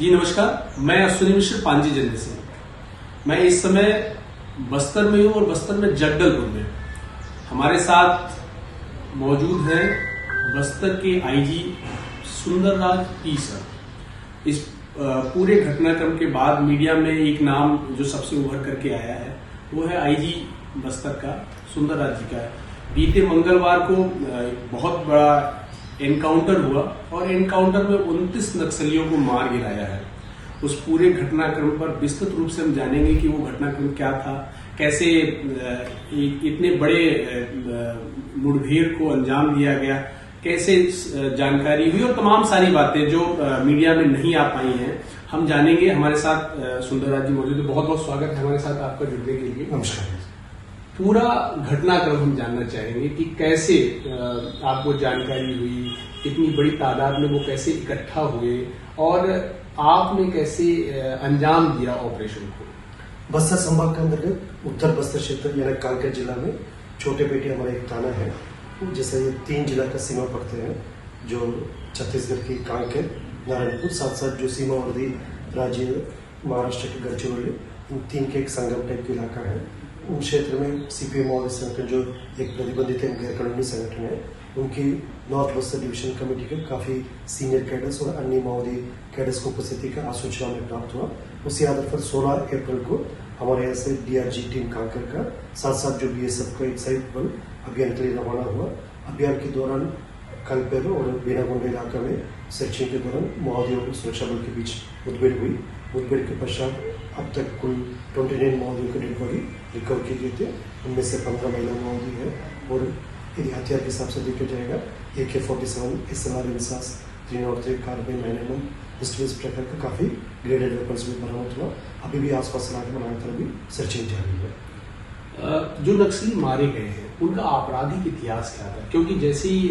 जी नमस्कार, मैं अश्विनी मिश्र पांजी जन्म से। मैं इस समय बस्तर में हूँ और बस्तर में जगदलपुर में हमारे साथ मौजूद हैं बस्तर के आईजी सुंदरराज पी सर। इस पूरे घटनाक्रम के बाद मीडिया में एक नाम जो सबसे उभर करके आया है वो है आईजी बस्तर का सुंदरराज जी का। बीते मंगलवार को बहुत बड़ा एनकाउंटर हुआ और एनकाउंटर में 29 नक्सलियों को मार गिराया है। उस पूरे घटनाक्रम पर विस्तृत रूप से हम जानेंगे कि वो घटनाक्रम क्या था, कैसे इतने बड़े मुठभेड़ को अंजाम दिया गया, कैसे जानकारी हुई और तमाम सारी बातें जो मीडिया में नहीं आ पाई हैं हम जानेंगे। हमारे साथ सुंदरराज जी मौजूद है। बहुत बहुत स्वागत है हमारे साथ आपका जुड़ने के लिए। नमस्कार। पूरा घटनाक्रम हम जानना चाहेंगे कि कैसे आपको जानकारी हुई, इतनी बड़ी तादाद में वो कैसे इकट्ठा हुए और आपने कैसे अंजाम दिया ऑपरेशन को। बस्तर संभाग के अंतर्गत उत्तर बस्तर क्षेत्र यानी कांकेर जिला में छोटे पेटी हमारा एक थाना है, जैसे ये 3 जिला का सीमा पड़ते हैं, जो छत्तीसगढ़ की कांकेर, नारायणपुर, साथ साथ जो सीमावर्ती राज्य महाराष्ट्र के गढ़चिरौली, इन 3 के एक संगम टाइप का इलाका है। उन क्षेत्र में सीपीएम माओवादी संगठन जो एक प्रतिबंधित गैर कानूनी संगठन है, उनकी नॉर्थ बस्तर डिवीजन कमेटी के काफी सीनियर कैडर्स और अन्य माओवादी कैडर्स को उपस्थिति का आसूचना में प्राप्त हुआ। उसी आधार पर 16 अप्रैल को हमारे यहाँ से डीआरजी टीम कांकेर का साथ साथ जो बीएसएफ का एक संयुक्त बल अभियान के लिए रवाना हुआ। अभियान के दौरान कलपेर और बेनागोंडा इलाका में सर्चिंग के दौरान माओवादियों और सुरक्षा बल के बीच मुठभेड़ हुई। मुठभेड़ के पश्चात अब तक कुल 29 माओवादियों के डेड बॉडी रिकवर किए गए थे। उनमें से 15 महिला माओवादी है और यदि हथियार के हिसाब से देखा जाएगा AK-47, SLR INSAS 303 carbene 9mm pistols प्रकार का काफी ग्रेडेड वेपन्स भी बरामद हुआ। अभी भी आसपास इलाके में लगातार भी सर्चिंग जारी है। जो नक्सली मारे गए हैं उनका आपराधिक इतिहास क्या था? क्योंकि जैसे ही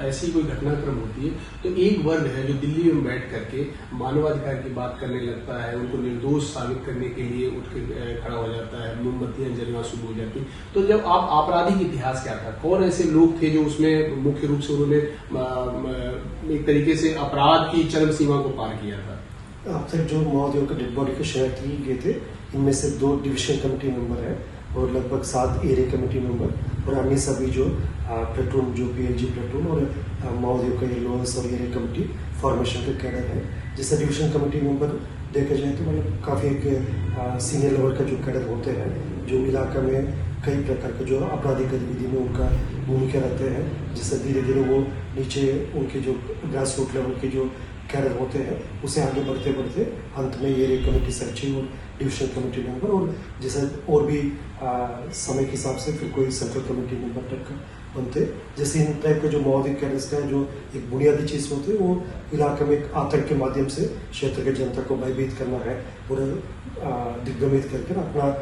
ऐसी कोई घटनाक्रम होती है तो एक वर्ग है जो दिल्ली में बैठ करके मानवाधिकार की बात करने लगता है, उनको निर्दोष साबित करने के लिए उठ के खड़ा हो जाता है, मोमबत्तियां जलना शुरू हो जाती। तो जब आप आपराधिक इतिहास क्या था, कौन ऐसे लोग थे जो उसमें मुख्य रूप से उन्होंने एक तरीके से अपराध की चरम सीमा को पार किया था? अब तक जो माओवादियों के डेड बॉडी के शनाख्त किए गए थे, इनमें से 2 डिविजन कमेटी मेंबर है और लगभग 7 एरिया कमेटी मेंबर और अन्य सभी जो प्लेटून, जो PLG प्लेटून और माओवादियों का ये लोअर्स और एरिया कमेटी फॉर्मेशन के कैडर है। जैसे डिविजन कमेटी मेंबर देखा जाए तो मतलब काफ़ी एक सीनियर लेवल का जो कैडर होते हैं, जो इलाका में कई प्रकार के जो आपराधिक गतिविधि में उनका भूमिका रहते हैं, जिससे धीरे धीरे वो नीचे उनके जो ग्रास रूट लेवल के जो कैडर होते हैं उसे आगे बढ़ते बढ़ते अंत में एरिया कमेटी सर्चिंग और डिविजन कमेटी मेंबर और जैसे और भी समय के हिसाब से फिर कोई सेंट्रल कमेटी मेंबर टाइप का बनते। जैसे इन टाइप के जो माओवादी कैडर्स का जो एक बुनियादी चीज़ होती है वो इलाके में एक आतंक के माध्यम से क्षेत्र के जनता को भयभीत करना है और दिग्भ्रमित करके अपना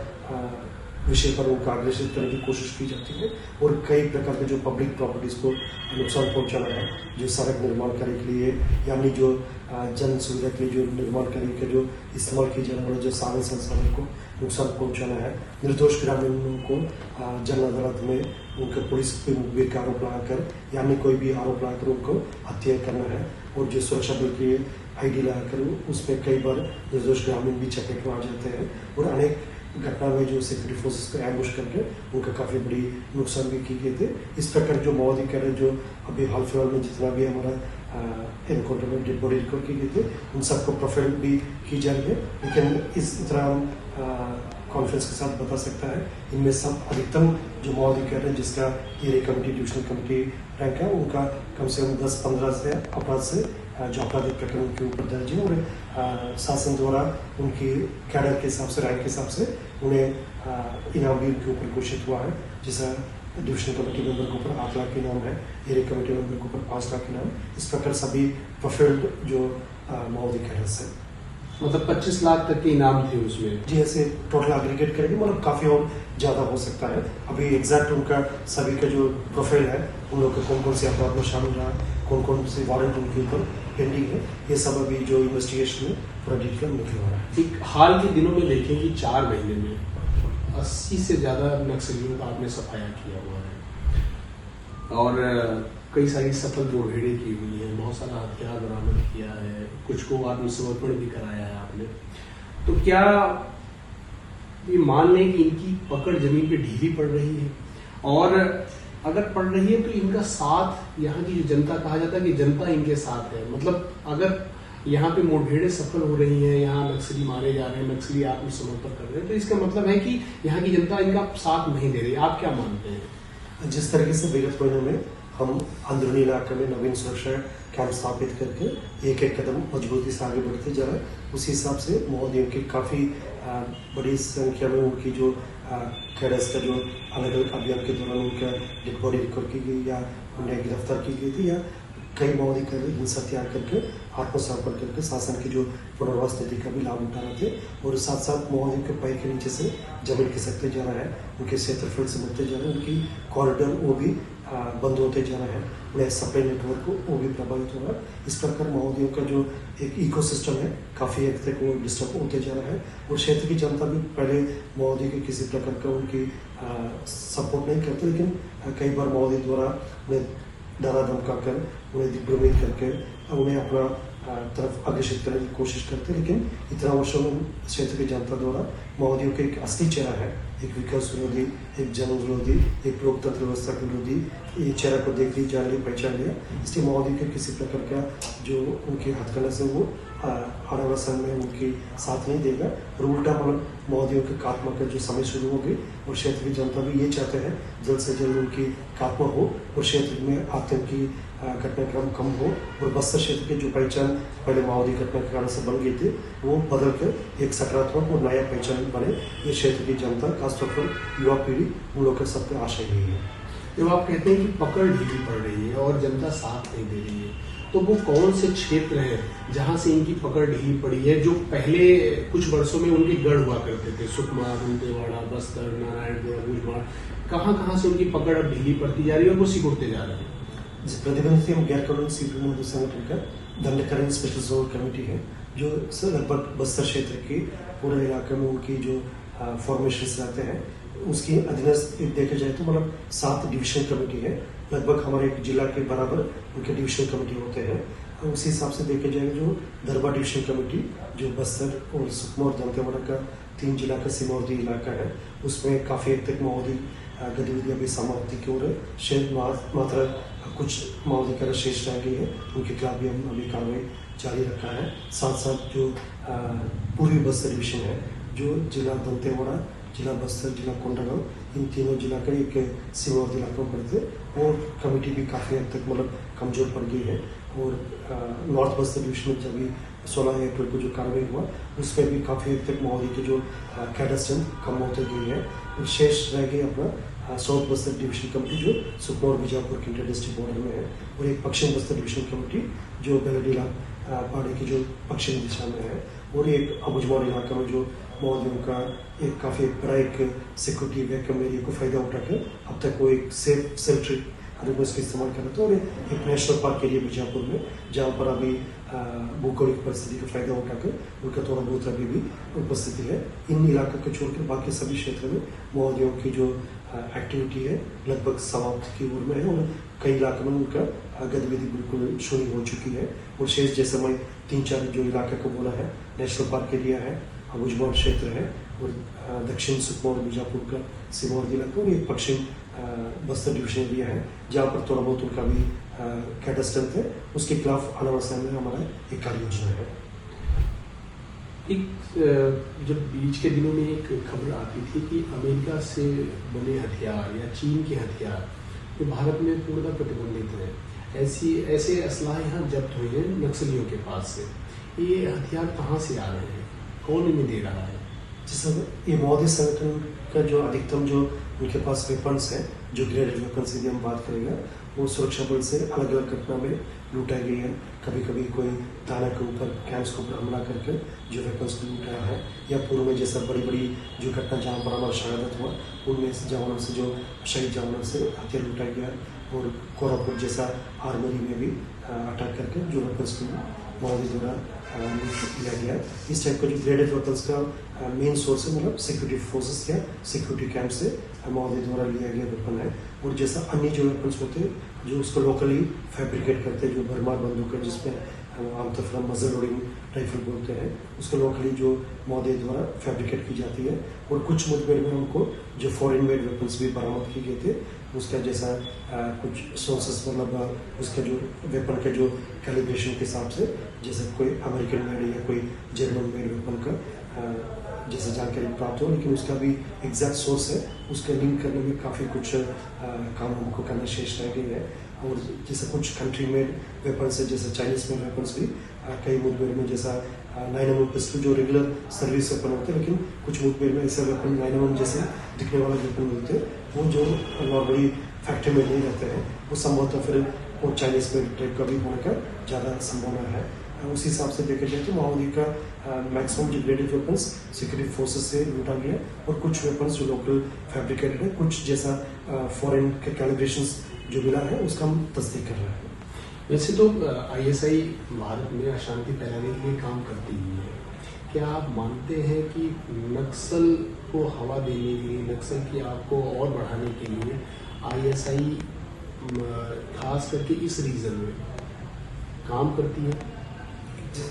विषय पर उनका अग्रेसित करने की कोशिश की जाती है और कई प्रकार के जो पब्लिक प्रॉपर्टीज को नुकसान पहुंचाना है, जो सड़क निर्माण करने के लिए यानी जो जन सुविधा के लिए जो निर्माण करने के जो इस्तेमाल किए जाने वाले जो साधन संसाधन को नुकसान पहुंचाना है, निर्दोष ग्रामीणों को जन अदालत में उनके पुलिस पे मुखबिर का आरोप लगाकर यानी कोई भी आरोप लगाकर उनको हत्या करना है और जो सुरक्षा बल की ID लगाकर उसमें कई बार निर्दोष ग्रामीण भी चपेट में आ जाते हैं और अनेक घटना में जो सिक्योरिटी फोर्सेस को एम्बुश करके उनका काफ़ी बड़ी नुकसान भी किए गए थे। इस प्रकार जो माओवादी कैडर जो अभी हाल फिलहाल में जितना भी हमारा एनकाउंटर में डेड बॉडी रिकवर किए गए थे उन सबको प्रोफाइल भी की जा रही है, लेकिन इस तरह हम कॉन्फ्रेंस के साथ बता सकता है इनमें सब अधिकतम जो माओवादी कैडर जिसका area committee divisional committee rank है उनका कम से कम 10-15 से अपराध से जो आपराधिक प्रकरण के ऊपर दर्ज है और शासन द्वारा उनकी कैडर के हिसाब से रैंक के हिसाब से उन्हें इनाम भी उनके ऊपर घोषित हुआ है। जैसा डिविजन कमेटी मेंबर के ऊपर 8 लाख इनाम है, एरिया कमेटी मेंबर के ऊपर 5 लाख इनाम। इस प्रकार सभी प्रोफाइल्ड जो माओवादी कैडर्स है मतलब 25 लाख तक के इनाम थे उसमें। जी ऐसे टोटल एग्रीगेट करेंगे मतलब काफ़ी और ज़्यादा हो सकता है। अभी एग्जैक्ट उनका सभी का जो प्रोफाइल है उन लोग का कौन कौन से अपराध में शामिल रहा, कौन कौन से वारंट उनके ऊपर पेंडिंग है, ये सब अभी जो इन्वेस्टिगेशन में पूरा डिटेल निकल रहा है। एक हाल के दिनों में देखें कि 4 महीने में 80 से ज़्यादा नक्सलियों का आपने सफाया किया हुआ है। और कई सारी सफल मुठभेड़ें की हुई हैं, बहुत सारा हथियार बरामद किया है, कुछ को आत्मसमर्पण भी कराया है आपने। तो क्या ये मान लें कि इनकी पकड़ जमीन पे ढीली पड़ रही है, और अगर पड़ रही है तो इनका साथ यहाँ की जो जनता, कहा जाता है कि जनता इनके साथ है, मतलब अगर यहाँ पे मुठभेड़ें सफल हो रही हैं, यहाँ नक्सली मारे जा रहे हैं, नक्सली आत्मसमर्पण कर रहे हैं, तो इसका मतलब है कि यहाँ की जनता इनका साथ नहीं दे रही। आप क्या मानते हैं? जिस तरीके से विगत महीनों में हम अंदरूनी इलाके में नवीन सुरक्षा कैंप स्थापित करके एक एक कदम मजबूती से आगे बढ़ते जा रहे हैं, उसी हिसाब से महोदयों की काफ़ी बड़ी संख्या में उनकी जो कैडर्स का जो अलग अलग अभियान के दौरान उनका डेड बॉडी रिकवर की गई या उन्हें गिरफ्तार की गई थी, या कई महोदय का हिंसा त्याग करके आत्मसमर्पण करके शासन की जो पुनर्वास नीति का भी लाभ उठा रहे थे, और साथ साथ महोदय के पैर के नीचे से जमीन खिसकते जा रहा है, उनके क्षेत्रफल से बढ़ते जा रहे हैं, उनकी कॉरिडोर वो भी बंद होते जा रहा है, उन्हें सप्लाई नेटवर्क वो भी प्रभावित हो रहा है। इस प्रकार महोदयों का जो एक इकोसिस्टम है काफ़ी हद तक वो डिस्टर्ब होते जा रहा है, और क्षेत्र की जनता भी पहले महोदय के किसी प्रकार का उनकी सपोर्ट नहीं करते, लेकिन कई बार महोदय द्वारा उन्हें डरा धमका कर, उन्हें दिग्भ्रमित करके उन्हें अपना तरफ अग्रसित करने की कोशिश करते, लेकिन इतना वर्षों में क्षेत्र की जनता द्वारा महोदयों का एक असली चेहरा है, एक विकास विरोधी, एक जन विरोधी, एक लोकतंत्र व्यवस्था के विरोधी, ये चेहरा को देख ली, जान ली, पहचान लिया। इसलिए महोदय के किसी प्रकार का जो उनके हथकंडे से वो आने वाला समय में उनकी साथ नहीं देगा, और उल्टा मतलब महोदयों के खात्मा का जो समय शुरू हो गई, और क्षेत्र की जनता भी ये चाहते हैं जल्द से जल्द उनकी खात्मा हो और क्षेत्र में आतंकी घटनाक्रम कम हो, और बस्तर क्षेत्र की जो पहचान पहले माओवादी घटनाक्रम से बन गई थी वो बदल कर एक सकारात्मक और नया पहचान बने। ये क्षेत्र की जनता, खासतौर पर युवा पीढ़ी, उन लोगों का सबका आशय यही है। जब आप कहते हैं कि पकड़ ढीली पड़ रही है और जनता साथ नहीं दे रही है, तो वो कौन से क्षेत्र हैं जहां से इनकी पकड़ ढीली पड़ी है, जो पहले कुछ वर्षों में उनके गढ़ हुआ करते थे? सुकमा, दंतेवाड़ा, बस्तर, नारायणपुर, भुजमाड़, कहाँ से उनकी पकड़ अब ढीली पड़ती जा रही है और वो सिकुड़ते जा रहे हैं? प्रतिबंधित एवं गैर कानूनी सीपी महोदय संगठन का दंडकारण स्पेशल जोन कमेटी है, जो लगभग बस्तर क्षेत्र के पूरे इलाके में उनकी जो फॉर्मेशन रहते हैं उसकी अधीनस्थ देखा जाए तो मतलब 7 डिविजन कमेटी है, लगभग हमारे एक जिला के बराबर उनके डिविजन कमेटी होते हैं। उसी हिसाब से देखे जाएगा जो दरबा डिविजन कमेटी जो बस्तर और सुकमा और दंतेवाड़ा का 3 जिला का सीमावर्ती इलाका है, उसमें काफ़ी हद तक माओवादी गतिविधियाँ भी समाप्ति की ओर है। शेर मात्र कुछ माओवादी का शेष रह गई है, उनके खिलाफ भी हम अभी कार्रवाई जारी रखा है। साथ साथ जो पूर्वी बस्तर डिवीजन है, जो जिला दंतेवाड़ा, जिला बस्तर, जिला कोंडागांव, इन तीनों जिला का एक सीमावर्ती इलाकों में पड़ते, और कमेटी भी काफ़ी हद तक मतलब कमजोर पड़ गई है। और नॉर्थ बस्तर डिवीजन में जब 16 अप्रैल को जो कार्रवाई हुआ उसमें भी काफ़ी हद तक माओवादी की जो कैडर स्ट्रेंथ कम होती गई है। शेष रह गई अपना साउथ बस्तर डिवीजन कमेटी जो सुकमा और बीजापुर के इंटर डिस्ट्रिक्ट बॉर्डर में है, और एक पश्चिम बस्तर डिवीजन कमेटी जो बेलडीला पहाड़ी की जो पश्चिम दिशा में है, और एक अबुझमाड़ इलाका में जो माओवादियों का एक काफ़ी बड़ा एक सिक्योरिटी वैक्यूम एरिया को फायदा उठाकर अब तक वो एक सेफ सेल्ट्री इसका इस्तेमाल कर रहे थे, और एक नेशनल पार्क एरिया बीजापुर में जहाँ पर अभी भूगोलिक परिस्थिति का फायदा उठाकर उनका थोड़ा बहुत अभी भी उपस्थिति है। इन इलाकों को छोड़कर बाकी सभी क्षेत्र में माओवादियों की जो एक्टिविटी है लगभग समाप्त की ओर में है, और कई इलाकों में उनका गतिविधि बिल्कुल शून्य हो चुकी है। और शेष जैसे मैं 3-4 जो इलाके को बोला है, नेशनल पार्क एरिया है, अबुझमाड़ क्षेत्र है, और दक्षिण सुकमा और बीजापुर का सीमावर्ती इलाका, और एक पश्चिम बस्तर डिवीजन एरिया है जहाँ पर थोड़ा बहुत उनका भी कैडर स्ट्रेंथ है, उसके खिलाफ आने वाले समय में हमारा एक कार्य योजना है। एक जब बीच के दिनों में एक खबर आती थी कि अमेरिका से बने हथियार या चीन के हथियार जो भारत में पूर्णतः प्रतिबंधित है, ऐसे असलाह यहाँ जब्त हुए हैं नक्सलियों के पास से। ये हथियार कहाँ से आ रहे हैं, कौन इन्हें दे रहा है? जैसे ये माओवादी संगठन का जो अधिकतम जो उनके पास वेपन्स है, जो ग्रेडेड वेपन्स की हम बात करेंगे, वो सुरक्षा बल से अलग अलग घटना में लूटाई गई है। कभी कभी कोई थाना के ऊपर, कैंप्स के ऊपर हमला करके जो वेपन्स को लूटाया है, या पूर्व में जैसा बड़ी बड़ी जो घटना जहाँ पर हमारा शहादत हुआ उनमें से जवानों से जो शहीद जवानों से हथियार लूटाया गया है, और कोरापुट जैसा आर्मरी में भी अटैक करके जो वेपन्स को माओवादी द्वारा लिया गया। इस टाइप का जो ग्रेडेड वेपन्स का मेन सोर्स है, मतलब सिक्योरिटी फोर्सेस या सिक्योरिटी कैंप से माओवादी द्वारा लिया गया वेपन है। और जैसा अन्य जो वेपन्स होते हैं जो उसको लोकली फैब्रिकेट करते हैं, जो भरमार बंदूक है जिसमें आमतौर पर मजल लोडिंग राइफल बोलते हैं, उसको लोकली जो माओवादी द्वारा फैब्रिकेट की जाती है। और कुछ मुठभेड़ में उनको जो फॉरेन मेड वेपन्स भी बरामद किए गए थे, उसका जैसा कुछ सोर्सेस, मतलब उसका जो वेपन के जो कैलिब्रेशन के हिसाब से, जैसे कोई अमेरिकन मेड या कोई जर्मन मेड वेपन का जैसे जानकारी प्राप्त हो, लेकिन उसका भी एग्जैक्ट सोर्स है, उसके लिंक करने में काफ़ी कुछ काम हमको करना शेष रह गई है। और जैसे कुछ कंट्री मेड वेपन्स है, जैसे चाइनीज मेड वेपन्स भी कई मुठभेड़ में, जैसा 9mm पिस्टल जो रेगुलर सर्विस वेपन होते हैं, लेकिन कुछ मुठभेड़ में ऐसे वेपन 9mm जैसे दिखने वाला वेपन मिलते हैं, वो जो नॉर्मली फैक्ट्री में नहीं रहते हैं, वो संभवतः फिर वो चाइनीज मेड टाइप का भी होने का ज़्यादा संभावना है। उसी हिसाब से देखा जाए तो माओवादी का मैक्सिमम जो ग्रेडेड वेपन्स सिक्योरिटी फोर्सेस से लूटा गया, और कुछ वेपन्स जो लोकल फैब्रिकेटेड है, कुछ जैसा फॉरेन के कैलिब्रेशंस जो मिला है, उसका हम तस्दीक कर रहे हैं। वैसे तो ISI भारत में अशांति फैलाने के लिए काम करती ही है। क्या आप मानते हैं कि नक्सल को हवा देने के लिए, नक्सल की आग को और बढ़ाने के लिए ISI खास करके इस रीजन में काम करती है?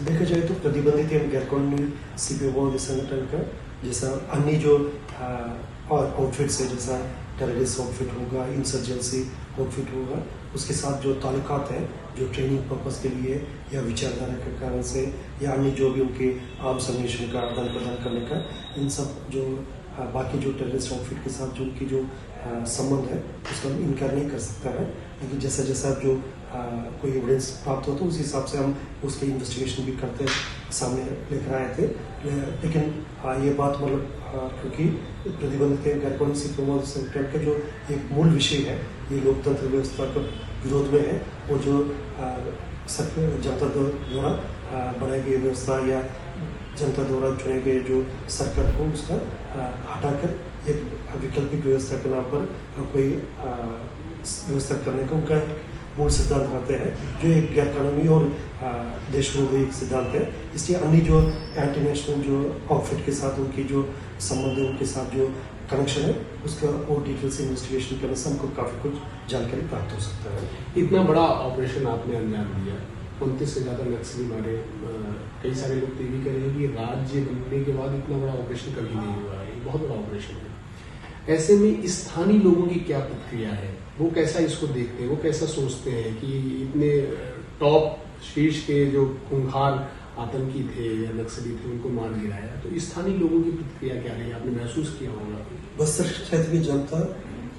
देखा जाए तो प्रतिबंधित एवं गैरकानूनी CPO संगठन का जैसा अन्य जो और आउटफिट्स है, जैसा टेररिस्ट आउटफिट होगा, इंसर्जेंसी आउटफिट होगा, उसके साथ जो ताल्लुकात हैं, जो ट्रेनिंग पर्पस के लिए या विचारधारा के कारण से या अन्य जो भी उनके आर्म्स अन्वेषण का आदान प्रदान करने का, इन सब जो बाकी जो टेररिस्ट आउटफिट के साथ जो उनकी जो संबंध है, उसका हम इनकार नहीं कर सकता है। लेकिन जैसा जैसा जो कोई एविडेंस प्राप्त होता है, उस हिसाब से हम उसकी इन्वेस्टिगेशन भी करते सामने लेकर आए थे। लेकिन ये बात मतलब क्योंकि प्रतिबंधित गैरकानूनी CPO संगठन का जो एक मूल विषय है, ये लोकतंत्र व्यवस्था के विरोध में है, और जो जनता द्वारा बनाई गई व्यवस्था या जनता द्वारा चुने गए जो सरकार को उसका हटाकर एक वैकल्पिक व्यवस्था के नाम पर कोई व्यवस्था करने का उनका मूल सिद्धांत रहते हैं, जो एक गैर कानूनी और देशविरोधी एक सिद्धांत है। इसलिए अन्य जो एंटी नेशनल जो आउटफिट के साथ उनकी जो संबंध है, उनके साथ जो कनेक्शन है, उसका और डिटेल से इन्वेस्टिगेशन करने से हमको काफ़ी कुछ जानकारी प्राप्त हो सकता है। इतना बड़ा ऑपरेशन आपने अंजाम दिया, 29 से ज़्यादा नक्सली मारे। कई सारे लोग तो ये भी कह रहे हैं कि राज्य बनने के बाद इतना बड़ा ऑपरेशन कभी नहीं हुआ है, बहुत बड़ा ऑपरेशन है। ऐसे में स्थानीय लोगों की क्या प्रतिक्रिया है? वो कैसा इसको देखते हैं, वो कैसा सोचते हैं कि इतने टॉप शीर्ष के जो खूंखार आतंकी थे या नक्सली थे, उनको मार गिराया, तो स्थानीय लोगों की प्रतिक्रिया क्या रही? आपने महसूस किया होगा। बस्तर क्षेत्र की जनता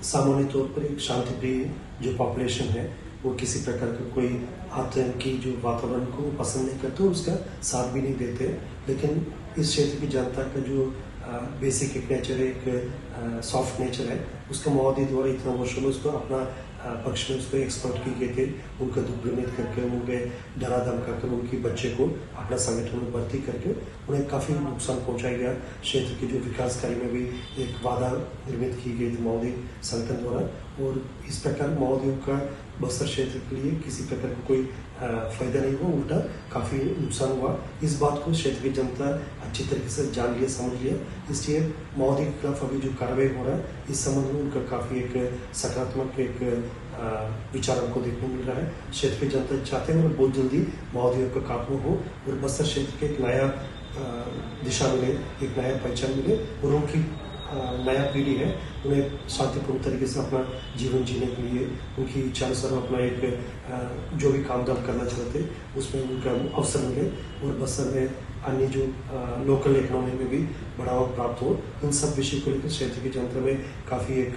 सामान्य तौर पर एक शांतिप्रिय जो पॉपुलेशन है, वो किसी प्रकार का कोई आतंकी जो वातावरण को पसंद नहीं करते और उसका साथ भी नहीं देते। लेकिन इस क्षेत्र की जनता का जो बेसिक एक नेचर है, एक सॉफ्ट नेचर है, उसका माओवादी द्वारा इतना वर्षों में उसको अपना पक्ष में उसको एक्सपर्ट किए गए थे। उनका दुर्भ्रमित करके, उनके डरा धमका कर, उनके बच्चे को अपना संगठन में भर्ती करके उन्हें काफ़ी नुकसान पहुंचाया गया। क्षेत्र के जो विकास कार्य में भी एक बाधा निर्मित की गई थी माओवादी संगठन द्वारा, और इस प्रकार माओवादियों का बस्तर क्षेत्र के लिए किसी प्रकार का कोई फायदा नहीं हुआ, उल्टा काफ़ी नुकसान हुआ। इस बात को क्षेत्र की जनता अच्छी तरीके से जान लिया, समझ लिया। इसलिए माओवादी के खिलाफ अभी जो कार्रवाई हो रहा है, इस संबंध में उनका काफ़ी एक सकारात्मक एक विचार हमको देखने मिल रहा है। क्षेत्र की जनता चाहते हैं और बहुत जल्दी माओवादियों का खात्मा हो और बस्तर क्षेत्र के एक नया दिशा मिले, एक नया पहचान मिले, और उनकी नया पीढ़ी है उन्हें शांतिपूर्ण तरीके से अपना जीवन जीने के लिए उनकी इच्छा अनुसार अपना एक जो भी काम धाम करना चाहते उसमें उनका अवसर मिले, और बस्तर में अन्य जो लोकल इकोनॉमी में भी बढ़ावा प्राप्त हो। इन सब विषय को लेकर क्षेत्र की जनता में काफ़ी एक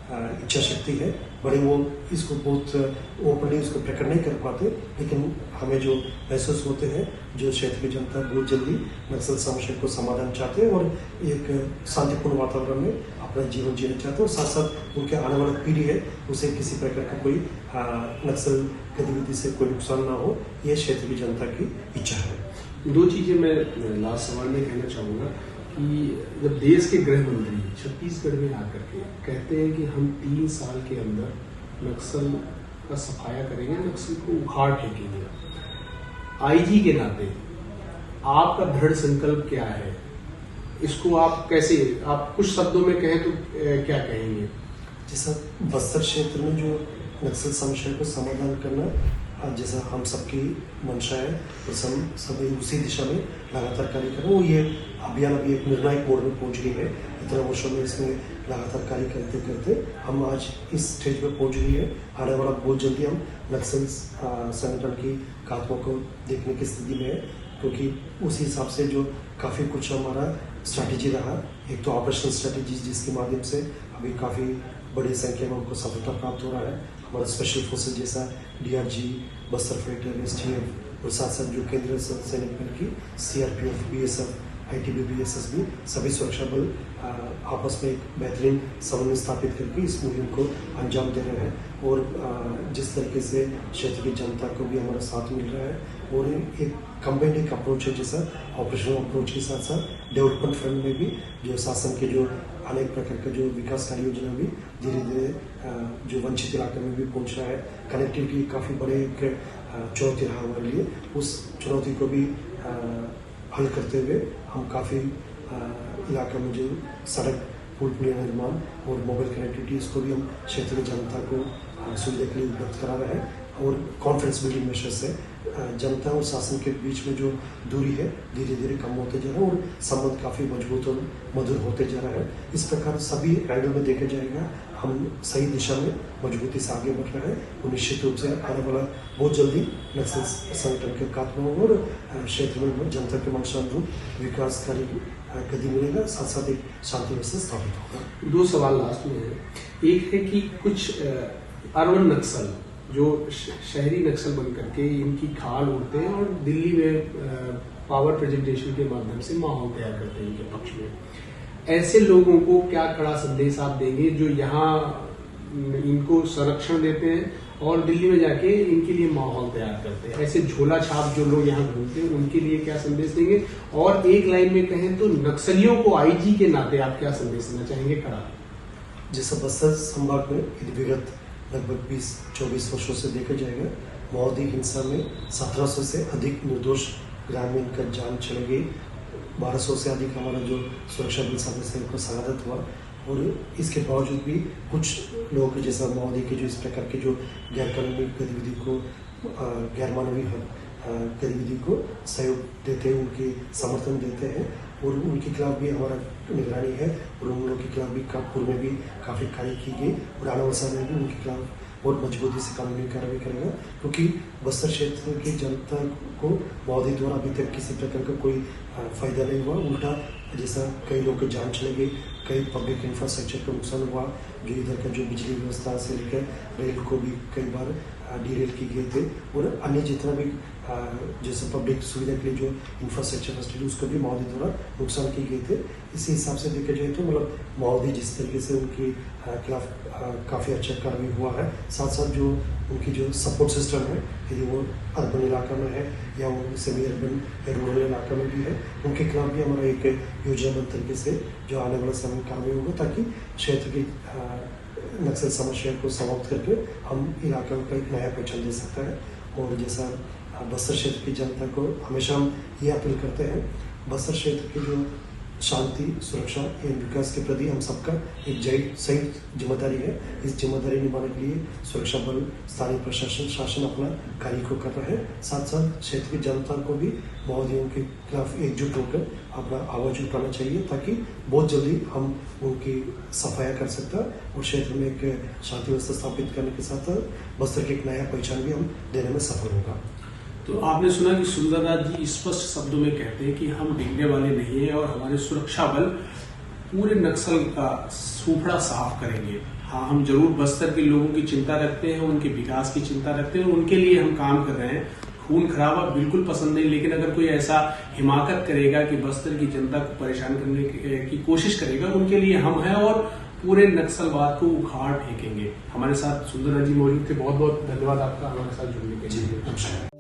इच्छा शक्ति है, बड़े वो इसको बहुत ओपनली उसको प्रकट नहीं कर पाते, लेकिन हमें जो महसूस होते हैं जो क्षेत्र की जनता बहुत जल्दी नक्सल समस्या को समाधान चाहते हैं और एक शांतिपूर्ण वातावरण में अपना जीवन जीना चाहते हैं, और साथ साथ उनके आने वाली पीढ़ी है उसे किसी प्रकार का कोई नक्सल गतिविधि से कोई नुकसान ना हो, ये क्षेत्र की जनता की इच्छा है। दो चीज़ें मैं लास्ट सवाल में कहना चाहूँगा कि जब देश के गृह मंत्री छत्तीसगढ़ में आकर के कहते हैं कि हम 3 साल के अंदर नक्सल का सफाया करेंगे, नक्सल को उखाड़ फेंकेंगे, आईजी के नाते आपका दृढ़ संकल्प क्या है? इसको आप कैसे, आप कुछ शब्दों में कहें तो क्या कहेंगे? जैसा बस्तर क्षेत्र में जो नक्सल समस्या को समाधान करना जैसा हम सबकी मंशा है, तो सभी उसी दिशा में लगातार कार्य कर रहे हैं। वो ये अभियान अभी एक निर्णायक मोड़ में पहुंच गई है। इतना वर्षों में इसमें लगातार कार्य करते करते हम आज इस स्टेज पे पहुंच गई है। आने वाला बहुत जल्दी हम नक्सल संगठन की खात्मों को देखने की स्थिति में है, क्योंकि उसी हिसाब से जो काफ़ी कुछ हमारा स्ट्रैटेजी रहा। एक तो ऑपरेशनल स्ट्रैटेजी जिसके माध्यम से अभी काफ़ी बड़ी संख्या में उनको सफलता प्राप्त हो रहा है। हमारा स्पेशल फोर्सेज जैसा DRG, बस्तर फाइटर, STF और साथ साथ जो केंद्रीय सैनिक बल की CRPF, BSF, ITBP, SSB सभी सुरक्षा बल आपस में एक बेहतरीन समन्वय स्थापित करके इस मुहिम को अंजाम दे रहे हैं। और जिस तरीके से क्षेत्र की जनता को भी हमारा साथ मिल रहा है और एक कंबाइंड एक अप्रोच है, जैसा ऑपरेशनल अप्रोच के साथ साथ डेवलपमेंट फ्रंट में भी जो शासन के जो अनेक प्रकार का जो विकास कार्य योजना भी धीरे धीरे जो वंचित इलाके में भी पहुंच रहा है। कनेक्टिविटी काफ़ी बड़े एक चुनौती रहा हमारे लिए। उस चुनौती को भी हल करते हुए हम काफ़ी इलाके में जो सड़क, पुल पुलिया निर्माण और मोबाइल कनेक्टिविटी, इसको भी हम क्षेत्र की जनता को सुविधा के लिए उपलब्ध करा रहे हैं। और कॉन्फ्रेंस बिल्डिंग मेशर से जनता और शासन के बीच में जो दूरी है धीरे धीरे कम होते जा रहा है और संबंध काफ़ी मजबूत और मधुर होते जा रहा है। इस प्रकार सभी एंगल में देखा जाएगा हम सही दिशा में मजबूती से आगे बढ़ रहे हैं। और निश्चित रूप से आने वाला बहुत जल्दी नक्सल संगठन के खात्मा और क्षेत्र में जनता के मंशा अनुरूप विकास कार्य गति मिलेगा, साथ साथ एक शांति व्यवस्था स्थापित होगा। 2 सवाल लास्ट में है। एक है कि कुछ अर्बन नक्सल जो शहरी नक्सल बन करके इनकी खाल उड़ते हैं और दिल्ली में पावर प्रेजेंटेशन के माध्यम से माहौल तैयार करते हैं इनके पक्ष में। ऐसे लोगों को क्या कड़ा संदेश आप देंगे जो यहाँ इनको संरक्षण देते हैं और दिल्ली में जाके इनके लिए माहौल तैयार करते हैं? ऐसे झोला छाप जो लोग यहाँ घूमते हैं उनके लिए क्या संदेश देंगे? और एक लाइन में कहें तो नक्सलियों को आईजी के नाते आप क्या संदेश देना चाहेंगे कड़ा? जैसा बस्तर संभाग में विगत लगभग 20-24 वर्षों से देखा जाएगा, माओवादी हिंसा में 1700 से अधिक निर्दोष ग्रामीण का जान चले गई। 1200 से अधिक हमारा जो सुरक्षा बल सदस्य को शहादत हुआ। और इसके बावजूद भी कुछ लोग जैसा माओवादी के जो इस प्रकार के जो गैरकानूनी गतिविधि को गैरमानवीय गतिविधि को सहयोग देते हैं, उनके समर्थन देते हैं और उनके खिलाफ भी हमारा निगरानी है। और उन लोगों के खिलाफ भी पूर्व में भी काफ़ी कार्य की गई और आने वाले समय में भी उनके खिलाफ बहुत मजबूती से कानूनी कार्रवाई करेगा, क्योंकि बस्तर क्षेत्र की जनता को माओवादी द्वारा अभी तक किसी प्रकार का कोई फायदा नहीं हुआ। उल्टा जैसा कई लोग की जान चले गई, कई पब्लिक इंफ्रास्ट्रक्चर का नुकसान हुआ, जो इधर का जो बिजली व्यवस्था से लेकर रेल को भी कई बार डीरेल की गए थे। और अन्य जितना भी जैसे पब्लिक सुविधा के लिए जो इंफ्रास्ट्रक्चर फैसिलिटी उसको भी माओवादी द्वारा नुकसान किए गए थे। इसी हिसाब से देखा जाए तो मतलब माओवादी जिस तरीके से उनके खिलाफ काफ़ी अच्छा कार्रवाई हुआ है, साथ साथ जो उनकी जो सपोर्ट सिस्टम है, यदि वो अर्बन इलाका में है या वो सेमी अर्बन या रूरल इलाका में भी है, उनके खिलाफ भी हमारा एक योजनाबद्ध तरीके से जो आने वाला समय कार्रवाई होगा, ताकि क्षेत्र की नक्सल समस्या को समाप्त करके हम इलाके को एक नया पहचान दे सकते हैं। और जैसा बस्तर क्षेत्र की जनता को हमेशा हम ये अपील करते हैं, बस्तर क्षेत्र की जो शांति, सुरक्षा एवं विकास के प्रति हम सबका एक संयुक्त जिम्मेदारी है। इस जिम्मेदारी निभाने के लिए सुरक्षा बल, स्थानीय प्रशासन, शासन अपना कार्य को कर रहे हैं। साथ साथ क्षेत्र की जनता को भी माओवादियों के खिलाफ एकजुट होकर अपना आवाज उठाना चाहिए, ताकि बहुत जल्दी हम उनकी सफाया कर सकता और क्षेत्र में एक शांति व्यवस्था स्थापित करने के साथ बस्तर की एक नया पहचान भी हम देने में सफल होगा। तो आपने सुना कि सुंदरराज जी स्पष्ट शब्दों में कहते हैं कि हम डिगने वाले नहीं है और हमारे सुरक्षा बल पूरे नक्सल का सूफड़ा साफ करेंगे। हाँ, हम जरूर बस्तर के लोगों की चिंता रखते हैं, उनके विकास की चिंता रखते हैं और उनके लिए हम काम कर रहे हैं। खून खराबा बिल्कुल पसंद नहीं, लेकिन अगर कोई ऐसा हिमाकत करेगा कि बस्तर की जनता को परेशान करने की कोशिश करेगा, उनके लिए हम हैं और पूरे नक्सलवाद को उखाड़ फेंकेंगे। हमारे साथ सुंदरराज जी मौजूद थे, बहुत बहुत धन्यवाद आपका हमारे साथ जुड़ने के लिए।